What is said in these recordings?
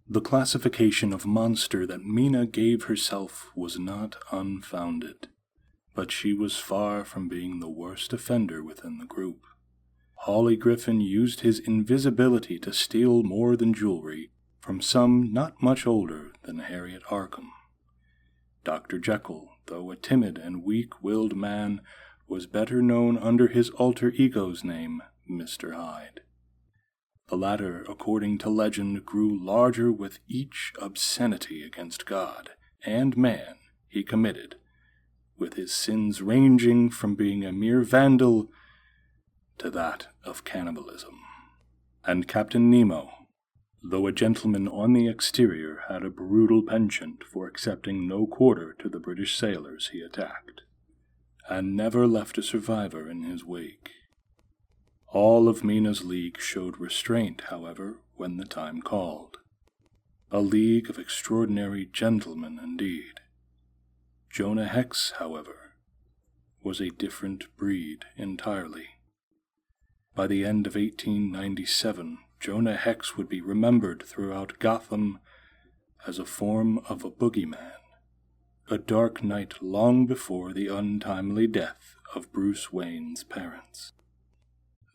The classification of monster that Mina gave herself was not unfounded, but she was far from being the worst offender within the group. Hawley Griffin used his invisibility to steal more than jewelry from some not much older than Harriet Arkham. Dr. Jekyll, though a timid and weak-willed man, was better known under his alter ego's name, Mr. Hyde. The latter, according to legend, grew larger with each obscenity against God and man he committed, with his sins ranging from being a mere vandal to that of cannibalism. And Captain Nemo, though a gentleman on the exterior, had a brutal penchant for accepting no quarter to the British sailors he attacked, and never left a survivor in his wake. All of Mina's league showed restraint, however, when the time called. A league of extraordinary gentlemen indeed. Jonah Hex, however, was a different breed entirely. By the end of 1897, Jonah Hex would be remembered throughout Gotham as a form of a boogeyman, a dark night long before the untimely death of Bruce Wayne's parents.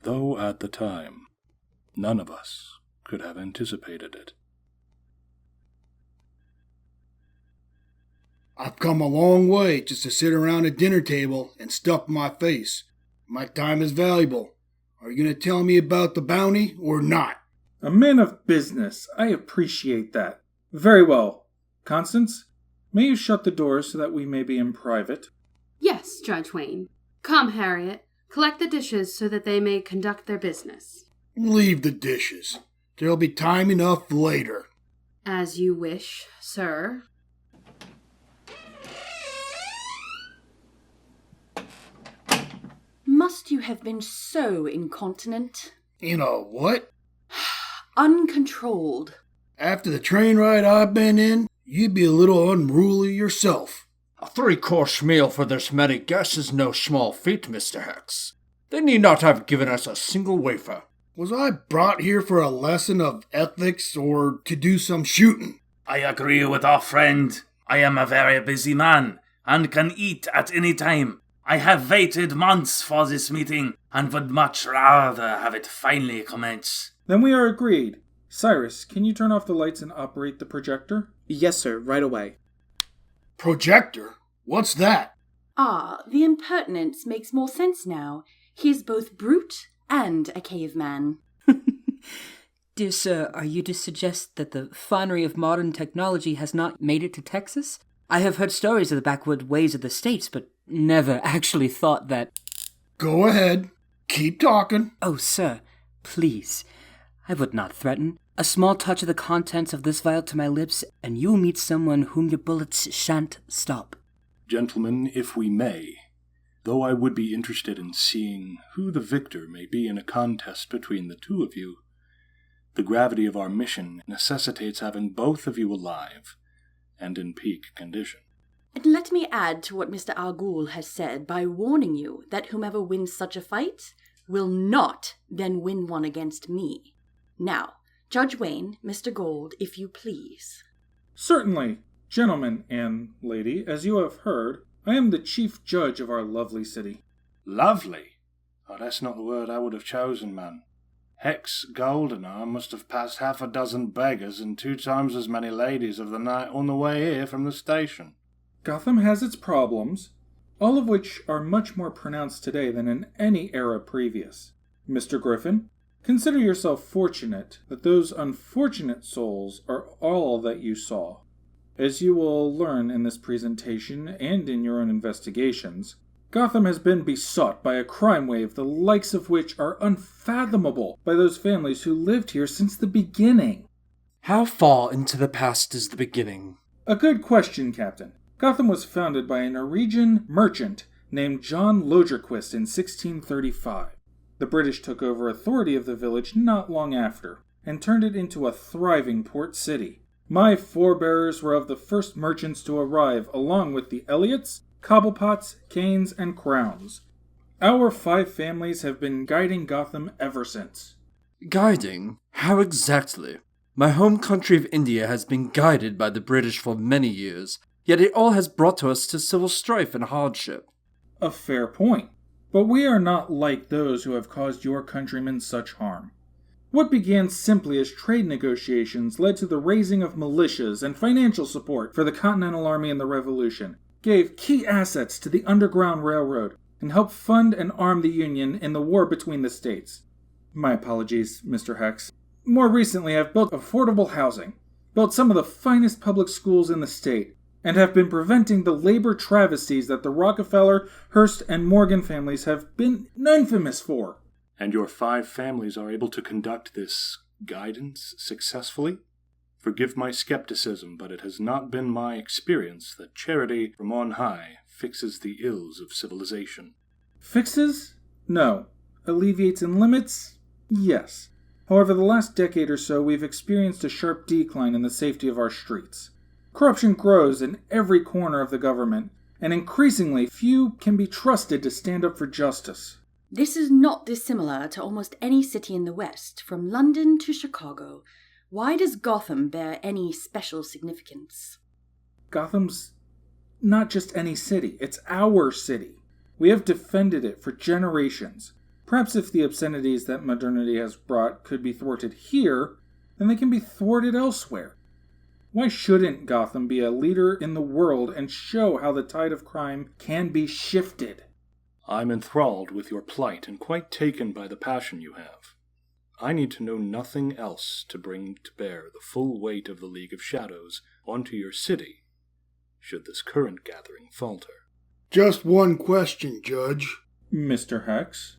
Though at the time, none of us could have anticipated it. I've come a long way just to sit around a dinner table and stuff my face. My time is valuable. Are you going to tell me about the bounty or not? A man of business. I appreciate that. Very well. Constance, may you shut the doors so that we may be in private? Yes, Judge Wayne. Come, Harriet. Collect the dishes so that they may conduct their business. Leave the dishes. There'll be time enough later. As you wish, sir. Must you have been so incontinent? In a what? Uncontrolled. After the train ride I've been in, you'd be a little unruly yourself. A 3-course meal for this many guests is no small feat, Mr. Hex. They need not have given us a single wafer. Was I brought here for a lesson of ethics or to do some shooting? I agree with our friend. I am a very busy man and can eat at any time. I have waited months for this meeting and would much rather have it finally commence. Then we are agreed. Cyrus, can you turn off the lights and operate the projector? Yes, sir, right away. Projector? What's that? Ah, the impertinence makes more sense now. He is both brute and a caveman. Dear sir, are you to suggest that the finery of modern technology has not made it to Texas? I have heard stories of the backward ways of the States, but never actually thought that... Go ahead. Keep talking. Oh, sir, please. I would not threaten. A small touch of the contents of this vial to my lips, and you meet someone whom your bullets shan't stop. Gentlemen, if we may, though I would be interested in seeing who the victor may be in a contest between the two of you, the gravity of our mission necessitates having both of you alive and in peak condition. And let me add to what Mr. al-Ghul has said by warning you that whomever wins such a fight will not then win one against me. Now, Judge Wayne, Mr. Gold, if you please. Certainly. Gentlemen and lady, as you have heard, I am the chief judge of our lovely city. Lovely? Oh, that's not the word I would have chosen, man. Hex, Gold, and I must have passed 6 beggars and 2 times as many ladies of the night on the way here from the station. Gotham has its problems, all of which are much more pronounced today than in any era previous. Mr. Griffin, consider yourself fortunate that those unfortunate souls are all that you saw. As you will learn in this presentation and in your own investigations, Gotham has been besought by a crime wave the likes of which are unfathomable by those families who lived here since the beginning. How far into the past is the beginning? A good question, Captain. Gotham was founded by a Norwegian merchant named John Loderquist in 1635. The British took over authority of the village not long after, and turned it into a thriving port city. My forebears were of the first merchants to arrive, along with the Elliots, Cobblepots, Canes, and Crowns. Our 5 families have been guiding Gotham ever since. Guiding? How exactly? My home country of India has been guided by the British for many years, yet it all has brought to us to civil strife and hardship. A fair point. But we are not like those who have caused your countrymen such harm. What began simply as trade negotiations led to the raising of militias and financial support for the Continental Army in the Revolution, gave key assets to the Underground Railroad, and helped fund and arm the Union in the war between the states. My apologies, Mr. Hex. More recently, I've built affordable housing, built some of the finest public schools in the state, and have been preventing the labor travesties that the Rockefeller, Hearst, and Morgan families have been infamous for. And your 5 families are able to conduct this guidance successfully? Forgive my skepticism, but it has not been my experience that charity from on high fixes the ills of civilization. Fixes? No. Alleviates and limits? Yes. However, the last decade or so we've experienced a sharp decline in the safety of our streets. Corruption grows in every corner of the government, and increasingly few can be trusted to stand up for justice. This is not dissimilar to almost any city in the West, from London to Chicago. Why does Gotham bear any special significance? Gotham's not just any city, it's our city. We have defended it for generations. Perhaps if the obscenities that modernity has brought could be thwarted here, then they can be thwarted elsewhere. Why shouldn't Gotham be a leader in the world and show how the tide of crime can be shifted? I'm enthralled with your plight and quite taken by the passion you have. I need to know nothing else to bring to bear the full weight of the League of Shadows onto your city, should this current gathering falter. Just one question, Judge. Mr. Hex?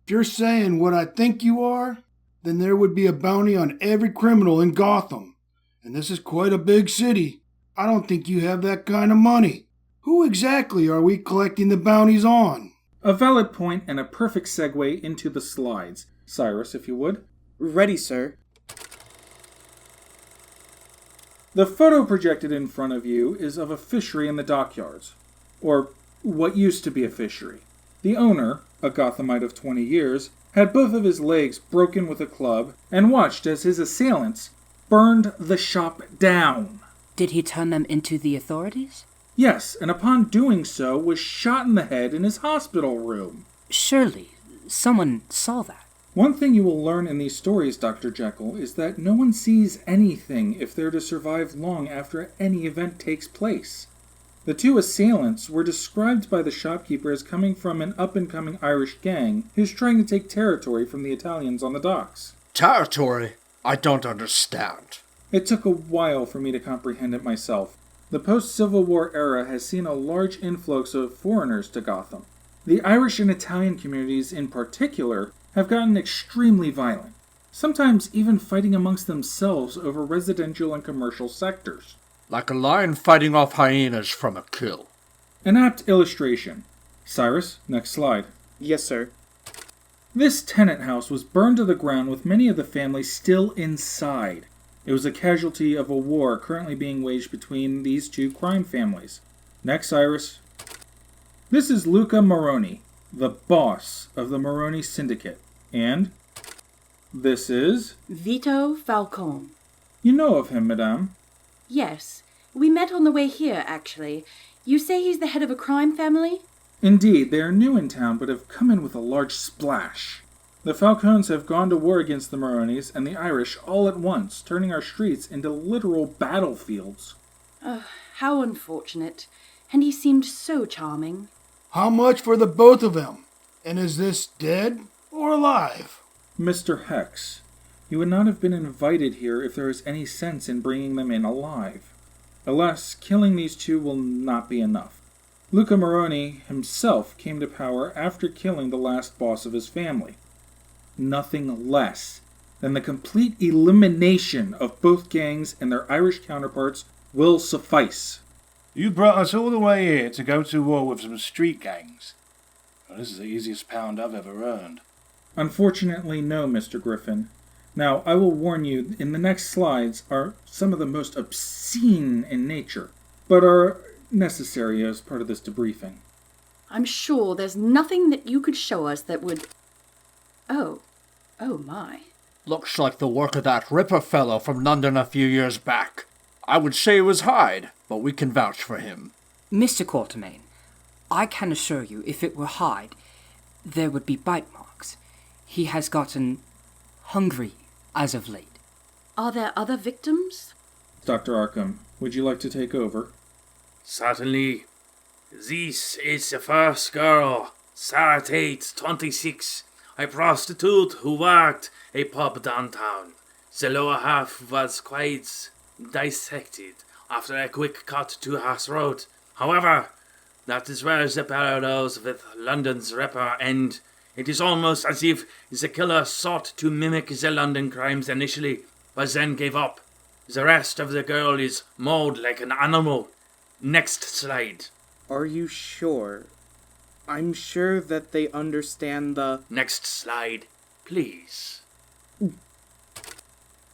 If you're saying what I think you are, then there would be a bounty on every criminal in Gotham. And this is quite a big city. I don't think you have that kind of money. Who exactly are we collecting the bounties on? A valid point and a perfect segue into the slides. Cyrus, if you would. Ready, sir. The photo projected in front of you is of a fishery in the dockyards, or what used to be a fishery. The owner, a Gothamite of 20 years, had both of his legs broken with a club and watched as his assailants burned the shop down. Did he turn them into the authorities? Yes, and upon doing so was shot in the head in his hospital room. Surely, someone saw that. One thing you will learn in these stories, Dr. Jekyll, is that no one sees anything if they're to survive long after any event takes place. The 2 assailants were described by the shopkeeper as coming from an up-and-coming Irish gang who's trying to take territory from the Italians on the docks. Territory? I don't understand. It took a while for me to comprehend it myself. The post-Civil War era has seen a large influx of foreigners to Gotham. The Irish and Italian communities in particular have gotten extremely violent, sometimes even fighting amongst themselves over residential and commercial sectors. Like a lion fighting off hyenas from a kill. An apt illustration. Cyrus, next slide. Yes, sir. This tenant house was burned to the ground with many of the families still inside. It was a casualty of a war currently being waged between these 2 crime families. Next, Cyrus. This is Luca Moroni, the boss of the Moroni Syndicate. And this is... Vito Falcone. You know of him, madame. Yes. We met on the way here, actually. You say he's the head of a crime family? Indeed, they are new in town, but have come in with a large splash. The Falcones have gone to war against the Moronis and the Irish all at once, turning our streets into literal battlefields. How unfortunate. And he seemed so charming. How much for the both of them? And is this dead or alive? Mr. Hex, you would not have been invited here if there is any sense in bringing them in alive. Alas, killing these 2 will not be enough. Luca Moroni himself came to power after killing the last boss of his family. Nothing less than the complete elimination of both gangs and their Irish counterparts will suffice. You brought us all the way here to go to war with some street gangs. Well, this is the easiest pound I've ever earned. Unfortunately, no, Mr. Griffin. Now, I will warn you, in the next slides are some of the most obscene in nature, but are necessary as part of this debriefing. I'm sure there's nothing that you could show us that would... Oh my. Looks like the work of that Ripper fellow from London a few years back. I would say it was Hyde, but we can vouch for him. Mr. Quatermain, I can assure you, if it were Hyde, there would be bite marks. He has gotten hungry as of late. Are there other victims? Dr. Arkham, would you like to take over? Certainly. This is the first girl, Sarah Tate, 26, a prostitute who worked a pub downtown. The lower half was quite dissected after a quick cut to her throat. However, that is where the parallels with London's Ripper end. It is almost as if the killer sought to mimic the London crimes initially, but then gave up. The rest of the girl is mauled like an animal. Next slide. Are you sure? I'm sure that they understand the... Next slide, please.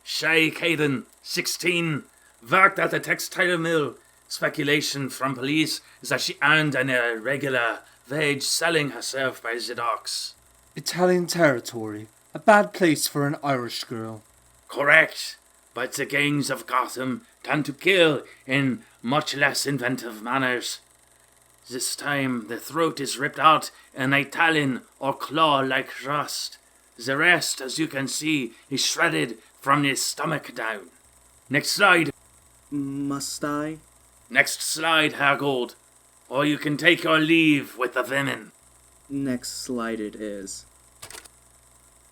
Shay Caden, 16, worked at a textile mill. Speculation from police is that she earned an irregular wage selling herself by the docks. Italian territory. A bad place for an Irish girl. Correct, but the gangs of Gotham tend to kill in much less inventive manners. This time the throat is ripped out in a talon or claw-like rust. The rest, as you can see, is shredded from the stomach down. Next slide. Must I? Next slide, Herr Gold. Or you can take your leave with the women. Next slide it is.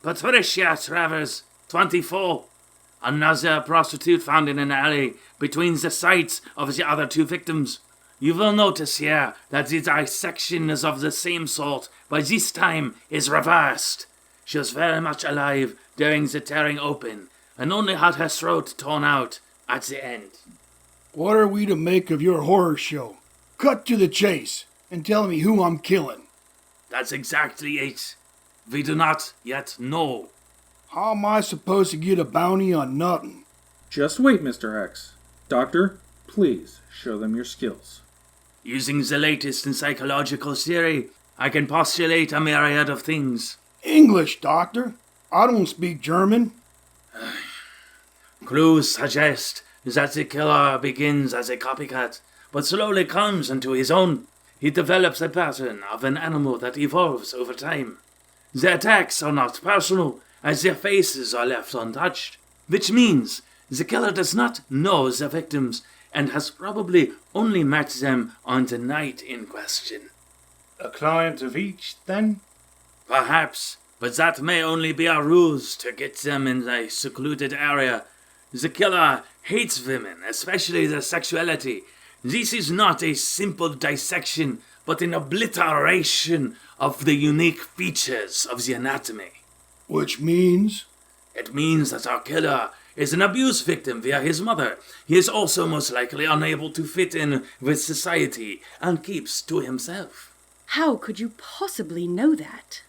Patricia Travers, 24. Another prostitute found in an alley between the sites of the other two victims. You will notice here that the dissection is of the same sort, but this time is reversed. She was very much alive during the tearing open, and only had her throat torn out at the end. What are we to make of your horror show? Cut to the chase and tell me who I'm killing. That's exactly it. We do not yet know. How am I supposed to get a bounty on nothing? Just wait, Mr. X. Doctor, please show them your skills. Using the latest in psychological theory, I can postulate a myriad of things. English, Doctor. I don't speak German. Clues suggest that the killer begins as a copycat, but slowly comes into his own. He develops a pattern of an animal that evolves over time. The attacks are not personal, as their faces are left untouched, which means the killer does not know the victims and has probably only met them on the night in question. A client of each, then? Perhaps, but that may only be a ruse to get them in a secluded area. The killer hates women, especially their sexuality. This is not a simple dissection, but an obliteration of the unique features of the anatomy. Which means? It means that our killer is an abuse victim via his mother. He is also most likely unable to fit in with society and keeps to himself. How could you possibly know that?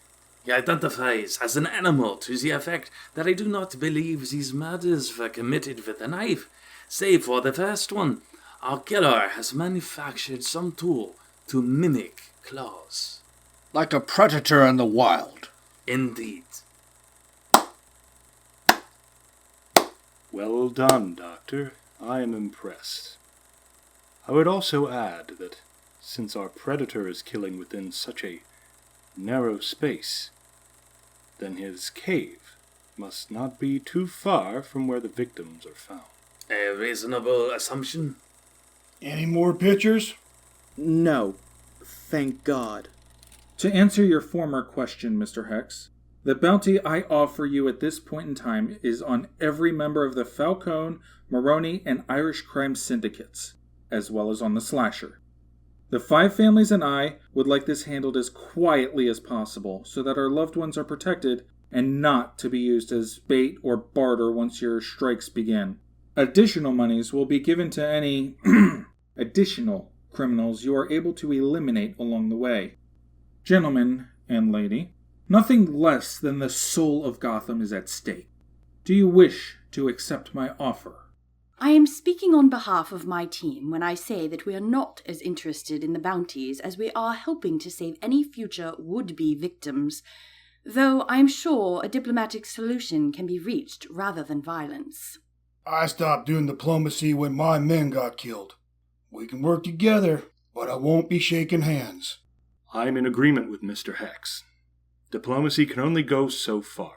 He identifies as an animal to the effect that I do not believe these murders were committed with a knife. Save for the first one, our killer has manufactured some tool to mimic claws. Like a predator in the wild. Indeed. Well done, Doctor. I am impressed. I would also add that since our predator is killing within such a narrow space, then his cave must not be too far from where the victims are found. A reasonable assumption? Any more pictures? No. Thank God. To answer your former question, Mr. Hex, the bounty I offer you at this point in time is on every member of the Falcone, Moroni, and Irish crime syndicates, as well as on the slasher. The 5 families and I would like this handled as quietly as possible so that our loved ones are protected and not to be used as bait or barter once your strikes begin. Additional monies will be given to any additional criminals you are able to eliminate along the way. Gentlemen and lady, nothing less than the soul of Gotham is at stake. Do you wish to accept my offer? I am speaking on behalf of my team when I say that we are not as interested in the bounties as we are helping to save any future would-be victims. though I'm sure a diplomatic solution can be reached rather than violence. I stopped doing diplomacy when my men got killed. We can work together, but I won't be shaking hands. I'm in agreement with Mr. Hex. Diplomacy can only go so far.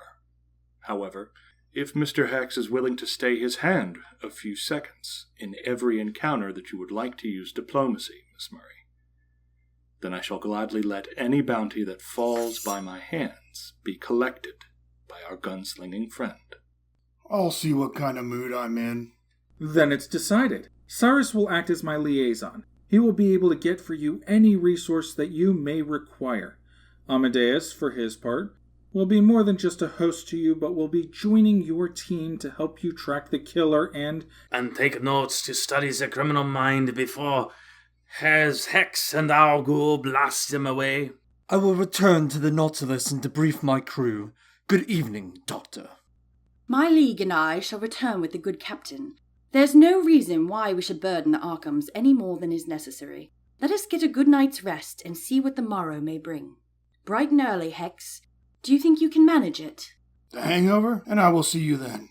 However, if Mr. Hex is willing to stay his hand a few seconds in every encounter that you would like to use diplomacy, Miss Murray, then I shall gladly let any bounty that falls by my hands be collected by our gunslinging friend. I'll see what kind of mood I'm in. Then it's decided. Cyrus will act as my liaison. He will be able to get for you any resource that you may require. Amadeus, for his part, will be more than just a host to you, but will be joining your team to help you track the killer and take notes to study the criminal mind before Herr's Hex and al-Ghul blast him away. I will return to the Nautilus and debrief my crew. Good evening, Doctor. My league and I shall return with the good captain. There's no reason why we should burden the Arkhams any more than is necessary. Let us get a good night's rest and see what the morrow may bring. Bright and early, Hex. Do you think you can manage it? The hangover, and I will see you then.